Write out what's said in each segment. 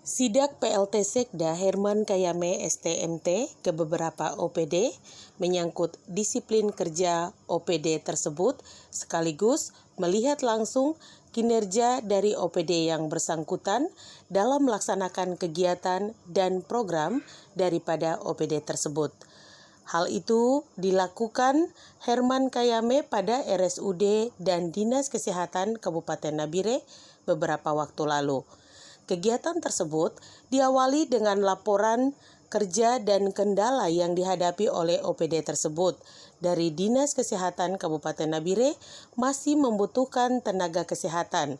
Sidak PLT Sekda Herman Kayame STMT ke beberapa OPD menyangkut disiplin kerja OPD tersebut sekaligus melihat langsung kinerja dari OPD yang bersangkutan dalam melaksanakan kegiatan dan program daripada OPD tersebut. Hal itu dilakukan Herman Kayame pada RSUD dan Dinas Kesehatan Kabupaten Nabire beberapa waktu lalu. Kegiatan tersebut diawali dengan laporan kerja dan kendala yang dihadapi oleh OPD tersebut. Dari Dinas Kesehatan Kabupaten Nabire masih membutuhkan tenaga kesehatan,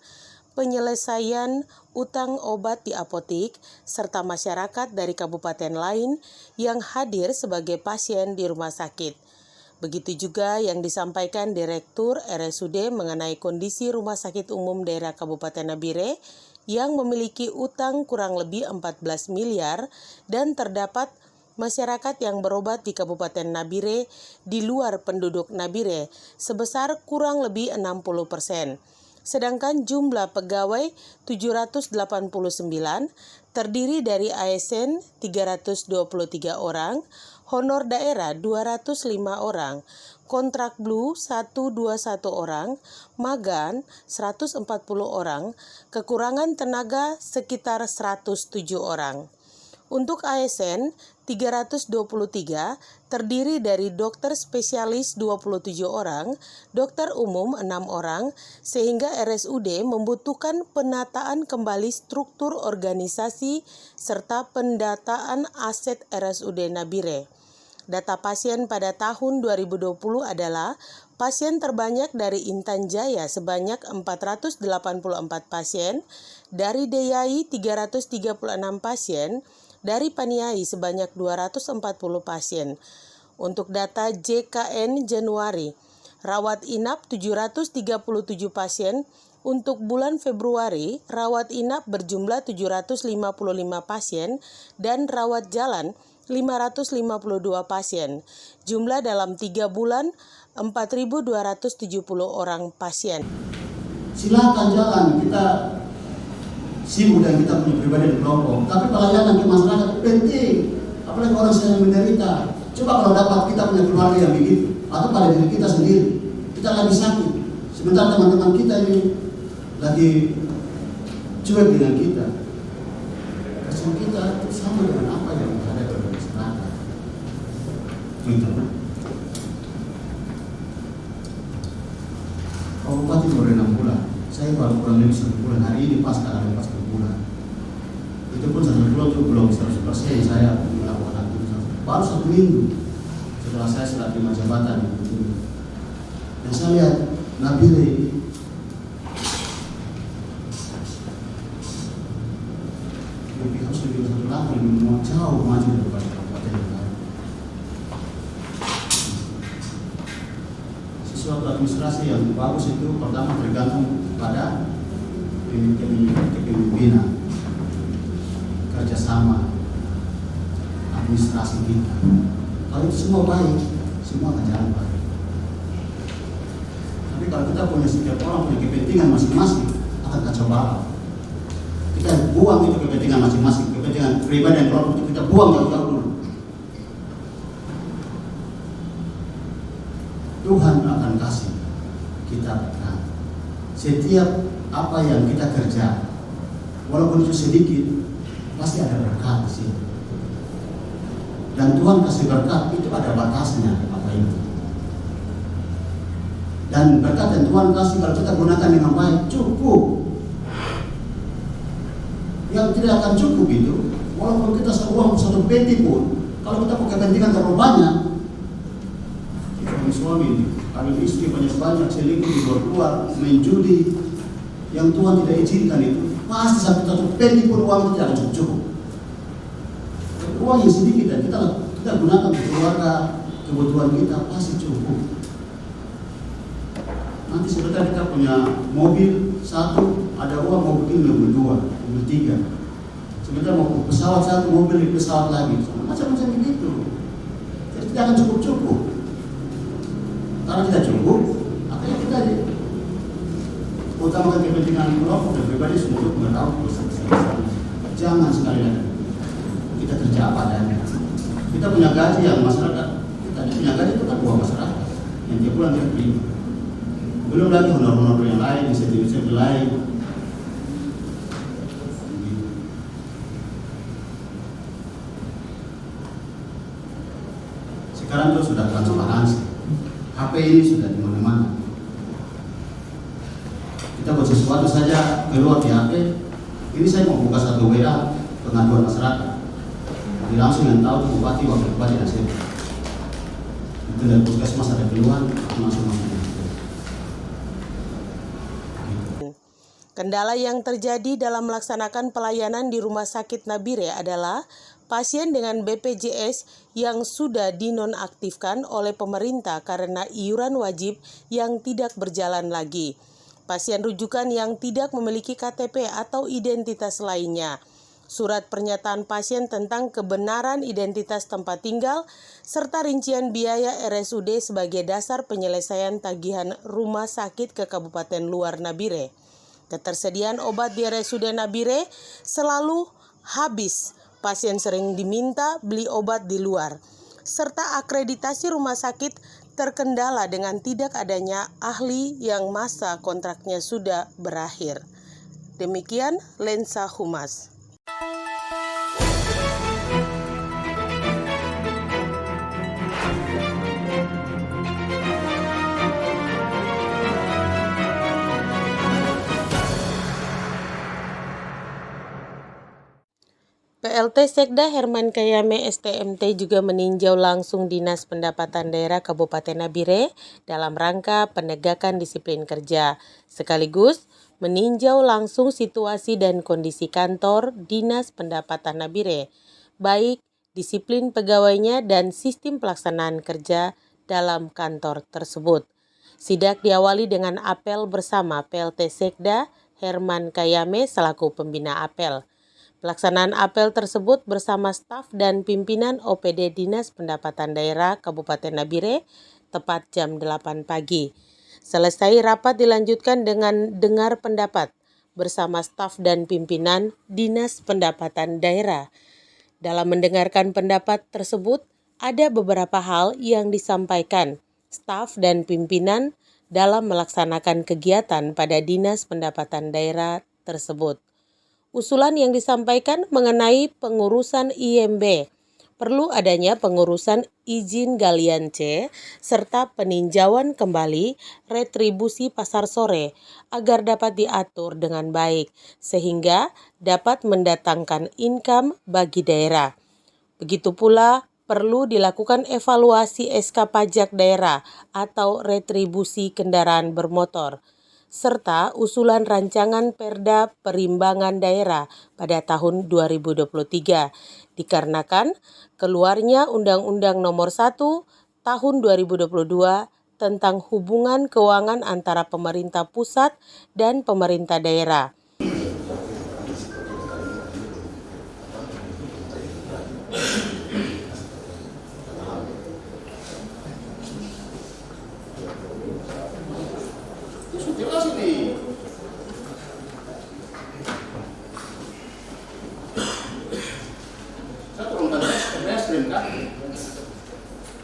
penyelesaian utang obat di apotik, serta masyarakat dari kabupaten lain yang hadir sebagai pasien di rumah sakit. Begitu juga yang disampaikan Direktur RSUD mengenai kondisi Rumah Sakit Umum Daerah Kabupaten Nabire yang memiliki utang kurang lebih 14 miliar dan terdapat masyarakat yang berobat di Kabupaten Nabire di luar penduduk Nabire sebesar kurang lebih 60%. Sedangkan jumlah pegawai 789 terdiri dari ASN 323 orang, honor daerah 205 orang, kontrak blue 121 orang, magang 140 orang, kekurangan tenaga sekitar 107 orang. Untuk ASN 323 terdiri dari dokter spesialis 27 orang, dokter umum 6 orang, sehingga RSUD membutuhkan penataan kembali struktur organisasi serta pendataan aset RSUD Nabire. Data pasien pada tahun 2020 adalah pasien terbanyak dari Intan Jaya sebanyak 484 pasien, dari DIY 336 pasien, dari Paniai sebanyak 240 pasien. Untuk data JKN Januari, rawat inap 737 pasien. Untuk bulan Februari, rawat inap berjumlah 755 pasien dan rawat jalan 552 pasien. Jumlah dalam 3 bulan 4.270 orang pasien. Silakan jalan, kita sibuk dan kita punya pribadi di kelompok. Tapi pelayanan ke masyarakat penting. Apalagi orang yang menderita. Coba kalau dapat kita punya keluarga yang begitu, atau pada diri kita sendiri, kita lagi sakit. Sementara teman-teman kita ini lagi cuek dengan kita. Kesan kita sama dengan apa yang ada di masyarakat. Begitu. Bupati baru 6 bulan, saya baru kurang lebih 1 bulan. Hari ini pas ada 1 bulan. Itu pun 1 bulan itu belum 100% saya melakukan aktivitas. Baru 1 minggu setelah saya sudah terima jabatan. Dan saya lihat Nabire ini harus lebih satu langkah lebih jauh maju daripada kabupaten yang lain. Sesuatu administrasi yang bagus itu pertama tergantung pada kepemimpinan, kerjasama, administrasi kita. Kalau itu semua baik, semua akan jalan baik. Tapi kalau kita punya setiap orang punya kepentingan masing-masing, akan kacau balau. Kita buang itu kepentingan masing-masing, kepentingan pribadi dan kelompok itu kita buang jauh-jauh dulu. Tuhan akan kasih kita berkat. Setiap apa yang kita kerja, walaupun itu sedikit, pasti ada berkat di situ. Dan Tuhan kasih berkat itu ada batasnya apa itu. Dan berkat yang Tuhan kasih kalau kita gunakan dengan baik cukup. Yang tidak akan cukup itu, walaupun kita uang 1 peti pun, kalau kita punya kepentingan terlalu banyak, suami, kalau istri banyak-banyak selingkuh di luar, main judi, yang Tuhan tidak izinkan itu, pasti sampai 1 peti pun uang tidak akan cukup. Uang yang sedikit dan kita gunakan untuk keluarga, kebutuhan kita pasti cukup. Nanti sebentar kita punya mobil 1, ada uang mau bikin mobil 2, mobil 3. Sebentar mau pesawat 1, mobil pesawat lagi, macam-macam begitu. Jadi tidak akan cukup-cukup. Karena tidak cukup, akhirnya kita utamakan kepentingan kelompok dan pribadi semua untuk mengetahui besar-besar. Jangan gaji yang masyarakat kita punya gaji itu kan uang masyarakat yang tiap bulan dia terima. Belum lagi honor-honor yang lain, insentif lain. Sekarang itu sudah transparansi. HP ini sudah di mana-mana. Kita buat sesuatu saja keluar di HP. Ini saya mau buka satu WA pengaduan masyarakat. Jadi langsung yang tahu bupati, wakil bupati dan saya. Itu dari puskesmas ada keluhan, langsung masuk. Kendala yang terjadi dalam melaksanakan pelayanan di Rumah Sakit Nabire adalah pasien dengan BPJS yang sudah dinonaktifkan oleh pemerintah karena iuran wajib yang tidak berjalan lagi. Pasien rujukan yang tidak memiliki KTP atau identitas lainnya. Surat pernyataan pasien tentang kebenaran identitas tempat tinggal, serta rincian biaya RSUD sebagai dasar penyelesaian tagihan rumah sakit ke Kabupaten Luar Nabire. Ketersediaan obat di RSUD Nabire selalu habis. Pasien sering diminta beli obat di luar. Serta akreditasi rumah sakit terkendala dengan tidak adanya ahli yang masa kontraknya sudah berakhir. Demikian Lensa Humas. PLT Sekda Herman Kayame STMT juga meninjau langsung Dinas Pendapatan Daerah Kabupaten Nabire dalam rangka penegakan disiplin kerja, sekaligus meninjau langsung situasi dan kondisi kantor Dinas Pendapatan Nabire, baik disiplin pegawainya dan sistem pelaksanaan kerja dalam kantor tersebut. Sidak diawali dengan apel bersama PLT Sekda Herman Kayame selaku pembina apel. Pelaksanaan apel tersebut bersama staf dan pimpinan OPD Dinas Pendapatan Daerah Kabupaten Nabire tepat jam 8 pagi. Selesai rapat dilanjutkan dengan dengar pendapat bersama staf dan pimpinan Dinas Pendapatan Daerah. Dalam mendengarkan pendapat tersebut, ada beberapa hal yang disampaikan staf dan pimpinan dalam melaksanakan kegiatan pada Dinas Pendapatan Daerah tersebut. Usulan yang disampaikan mengenai pengurusan IMB, perlu adanya pengurusan izin galian C, serta peninjauan kembali retribusi pasar sore agar dapat diatur dengan baik, sehingga dapat mendatangkan income bagi daerah. Begitu pula perlu dilakukan evaluasi SK pajak daerah atau retribusi kendaraan bermotor, serta usulan rancangan Perda Perimbangan Daerah pada tahun 2023 dikarenakan keluarnya Undang-Undang Nomor 1 Tahun 2022 tentang hubungan keuangan antara pemerintah pusat dan pemerintah daerah. Jelas ini. Saya turunkan restrim kan?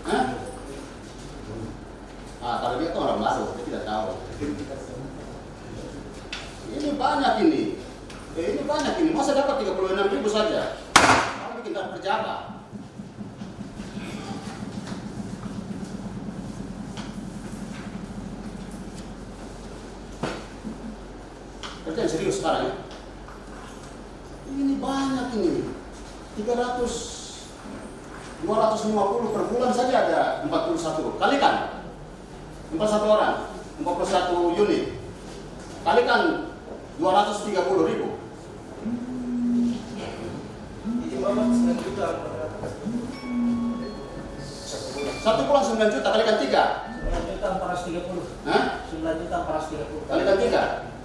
Hah? Kalau dia itu orang baru, dia tidak tahu. Ini banyak ini. Ini banyak ini. Masa dapat 36.000 saja? Kalau bikin dapat pejabat. Kerja yang serius sekarang ya. Ini banyak ini. 250 per bulan saja ada 41. Kalikan 41 orang, 41 unit. Kalikan 230.000. Ini bapak 9 juta. Satu bulan 9 juta kalikan 3. 9 juta 430. Hah? 9 juta 430. Kalikan 3.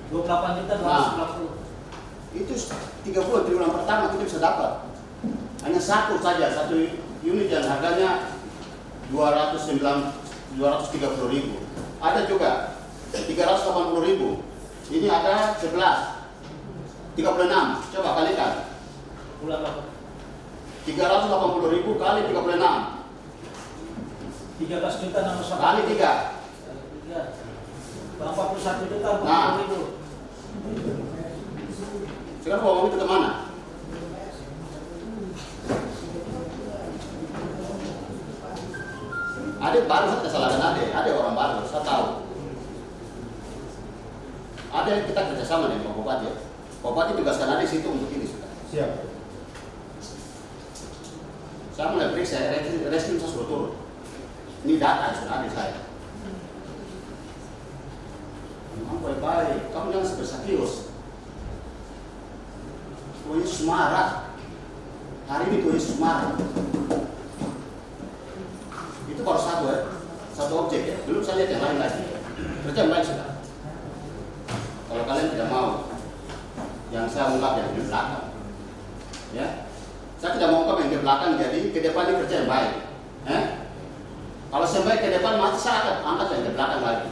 28 juta 250. Itu 3 bulan triwulan pertama kita bisa dapat. Hanya satu saja, satu unit yang harganya 230.000. Ada juga 380.000. Ini ada 11. 36. Coba kalikan. Bulan berapa? 380.000 kali 36 13 juta 61 kali 3. Ya. 41 juta Nah. 40.000. Sekarang uang itu kemana? Ada baru, saya kesalahan ada orang baru, saya tahu. Ada yang kita kerjasama dengan Pak Bupati. Pak Bupati tugaskan ada di situ untuk ini sudah. Siap. Saya mulai periksa, reskim saya sudah turun. Ini data yang sudah ada di saya. Memang baik-baik, kamu jangan sebersakius. Tuhan Yesus marah. Hari ini Tuhan Yesus marah. Itu baru satu objek ya. Belum saya lihat yang lain lagi. Kerja yang baik sudah. Kalau kalian tidak mau, yang saya ungkap yang di belakang, ya, saya tidak mau ungkap yang di belakang. Jadi ke depan ini kerja yang baik. Kalau saya baik ke depan, mati saya akan angkat yang di belakang lagi.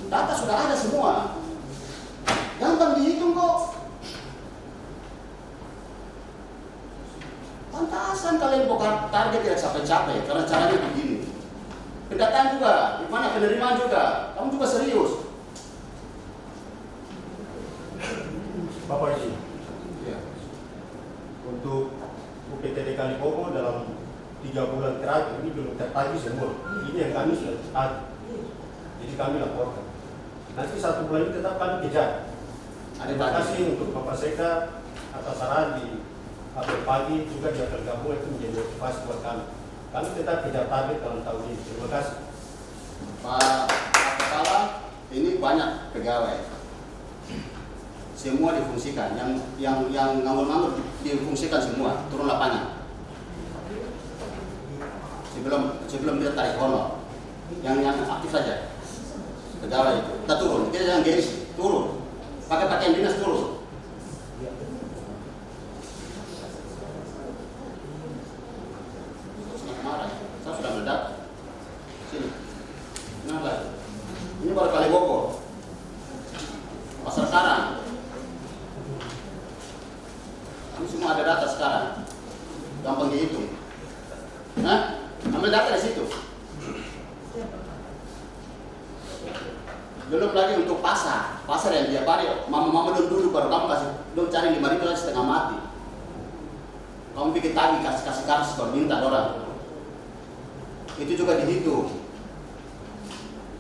Data sudah ada semua. Gampang dihitung kok. Pantasan kalian bongkar target tidak sampai-capai karena caranya begini. Pendataan juga, gimana penerimaan juga. Kamu juga serius. Bapak Isi, Ya. untuk UPTD Kalibogo dalam 3 bulan terakhir ini belum tertagih semua. Ini yang kami sudah tagih. Jadi kami laporkan. Nanti 1 bulan ini tetap kami kejar. Terima kasih untuk Bapak Seka atas saran di apel pagi juga dia tergabung itu menjadi motivasi buat kami. Kami tetap kejar target dalam tahun ini. Terima kasih. Pak Kepala, ini banyak pegawai. Semua difungsikan, yang nganggur-nganggur difungsikan semua, turun lapangan. Sebelum dia tarik honor, yang aktif saja, pegawai itu, kita turun, kita jangan gengsi, turun, pakai pakaian dinas turun. Marah, saya sudah meledak. Sini, kenapa? Ini baru Kalibogo, pasar Karang. Ini semua ada data sekarang, gampang dihitung. Ambil data di situ. Belum lagi untuk pasar yang tiap hari, mama dulu baru kamu kasih, cari 5.000 lagi setengah mati. Kamu bikin tagih kasih baru minta orang. Itu juga dihitung.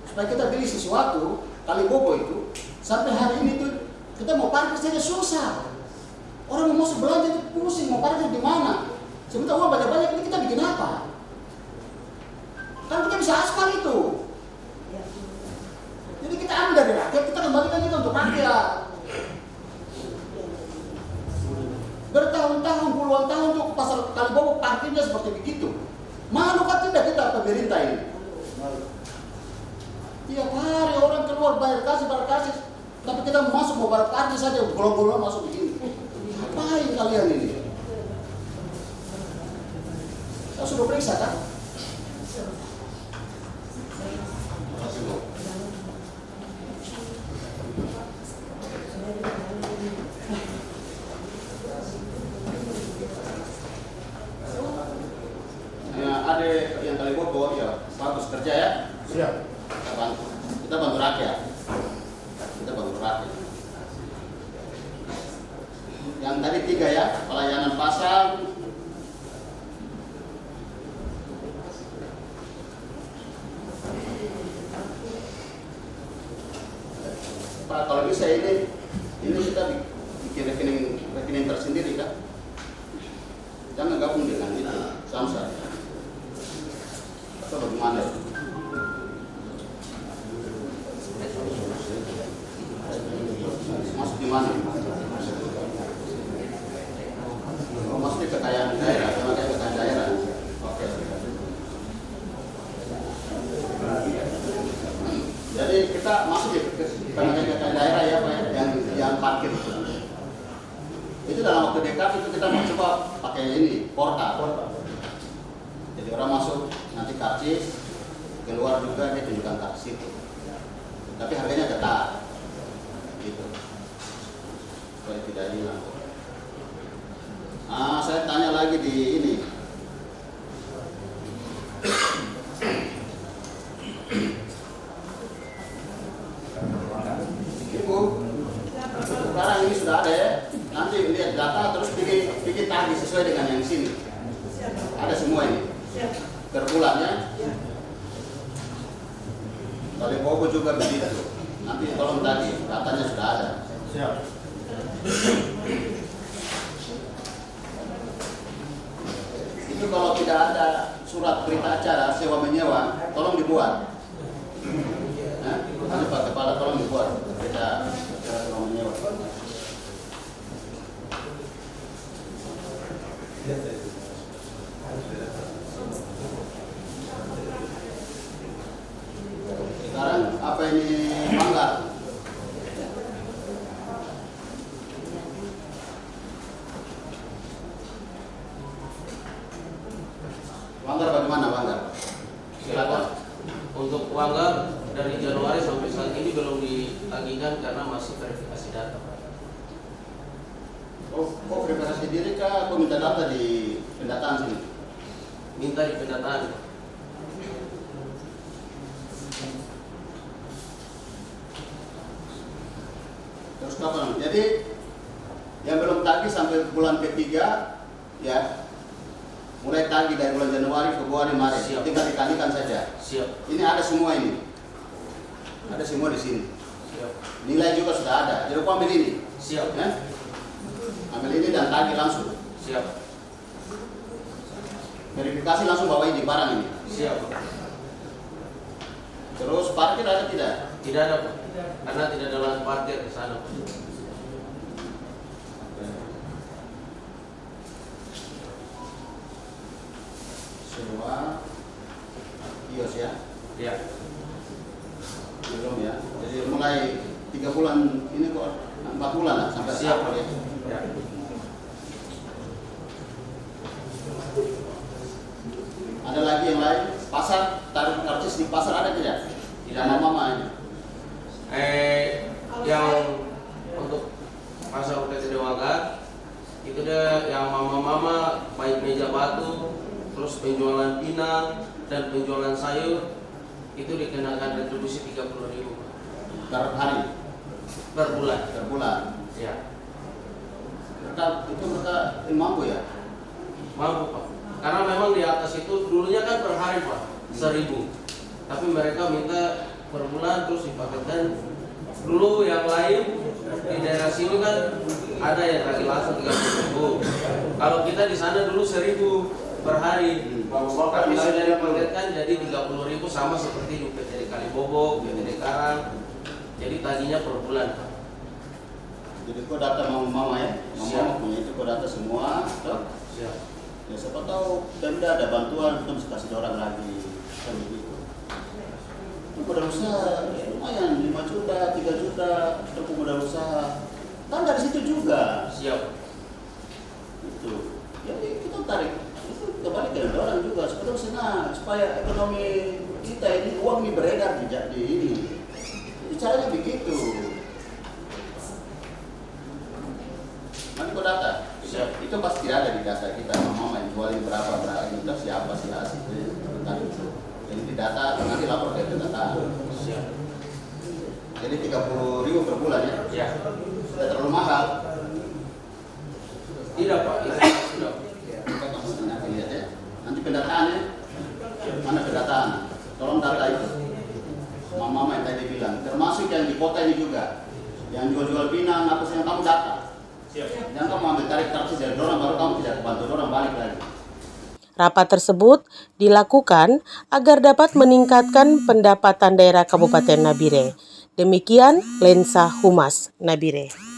Supaya kita beli sesuatu, Kalibogo itu sampai hari ini tuh kita mau parkir saja susah. Orang mau masuk belanja itu pusing, mau parkir di mana? Sebentar uang banyak-banyak ini kita bikin apa? Kan kita bisa aspal itu. Jadi kita ambil dari rakyat, kita kembalikan juga untuk rakyat. Bertahun-tahun, puluhan tahun untuk pasar Kalibogo parkirnya seperti begitu. Malu kan tidak kita pemerintah ini? Tiap hari orang keluar bayar kasih, tapi kita masuk mau bayar parkir saja, golong-golong masuk begini. Ngapain kalian ini? Saya sudah periksa kan? Ada yang Kalibogo ya bagus kerja ya. Siap. Kita bantu rakyat. Yang tadi 3 ya, pelayanan pasar. Pak, kalau bisa ini kita bikin rekening tersendiri kan. Jangan gabung dengan itu, Samsat. Atau bagaimana? Masuk di mana? Masuk di kekayaan daerah, sama kayak kekayaan daerah. Oke. Jadi kita masuk di kekayaan daerah ya Pak, yang parkir itu. Itu dalam waktu dekat itu kita mau coba pakai ini portal. Jadi orang masuk nanti karcis, keluar juga dia tunjukkan karcis itu. Tapi harganya tetap, gitu. Supaya tidak hilang. Saya tanya lagi di ini. Ibu, sekarang ini sudah ada ya. Nanti lihat data terus bikin tagih sesuai dengan yang sini. Ada semua ini. Per bulannya. Kali Bobo juga begitu. Nanti tolong tagih, datanya sudah ada. Siap. Itu kalau tidak ada surat berita acara sewa menyewa, tolong dibuat. Nah, nanti Pak Kepala tolong dibuat berita acara sewa menyewa. Sekarang apa ini manggar? Manggar bagaimana manggar? Silakan. Untuk Wanggar dari Januari sampai saat ini belum ditagihkan karena masih verifikasi data. Oh, verifikasi diri kah? Kau minta data di pendataan sini? Minta di pendataan. Terus kapan? Jadi yang belum tagih sampai bulan ketiga, ya mulai tagih dari bulan Januari, Februari, Maret. Siap. Tinggal dikalikan saja. Siap. Ini ada semua ini. Ada semua di sini. Siap. Nilai juga sudah ada. Jadi kau ambil ini. Siap. Ya? Ambil ini dan tagih langsung. Siap. Verifikasi langsung bawa ini barang ini. Siap. Terus parkir ada tidak? Tidak ada, Pak. Karena tidak ada lahan parkir di sana, Pak. Sewa kios ya? Ya. Belum ya. Jadi mulai 3 bulan ini kok 4 bulan lah sampai Siap. April ya. Ya. Ada lagi yang lain? Pasar, tarik karcis di pasar ada tidak? Tidak Sama ada. mama ini. Yang untuk pasar UPTD Wanggar itu dia yang mama-mama baik meja batu, terus penjualan pinang dan penjualan sayur itu dikenakan retribusi 30.000 Per hari, per bulan. per bulan. Ya, Mereka mampu ya? mampu, Pak. Karena memang di atas itu dulunya kan per hari, Pak, 1.000. Tapi mereka minta per bulan terus dipaketkan. Dulu yang lain di daerah sini kan ada yang lagi langsung 30.000. Kalau kita di sana dulu 1.000 per hari. Tapi sudah dipaketkan jadi 30.000 sama seperti di UPTD Kalibobo, UPTD Karang. Jadi tadinya per bulan, Pak. Jadi kau data mama ya? Siap. Mama punya itu kau data semua, toh? Siap. Ya siapa tahu Pemda ada bantuan untuk bisa kasih orang lagi kan begitu. Itu modal usaha lumayan 5 juta, 3 juta untuk modal usaha. Kan dari situ juga. Siap. Itu. Jadi kita tarik itu kembali ke orang juga supaya ekonomi kita ini uang ini beredar di ini. Jadi caranya begitu. Nanti kau data. Siap. Itu pasti ada di data kita. Mama yang jualin berapa itu siapa sih hasil tentang itu. Jadi di data nanti lapor ke pendataan. Siap. Jadi 30.000 per bulan ya. Ya. Sudah terlalu mahal. Tidak, Pak. Itu sudah. Kita kamu nanti lihat ya. Nanti pendataannya mana pendataan? Tolong data itu. Mama yang tadi bilang, termasuk yang di kota ini juga, yang jual-jual pinang apa sih yang kamu data. Siap. Jangan kamu ambil tarik karcis dari dorang baru kamu tidak bantu dorang balik lagi. Rapat tersebut dilakukan agar dapat meningkatkan pendapatan daerah Kabupaten Nabire. Demikian Lensa Humas Nabire.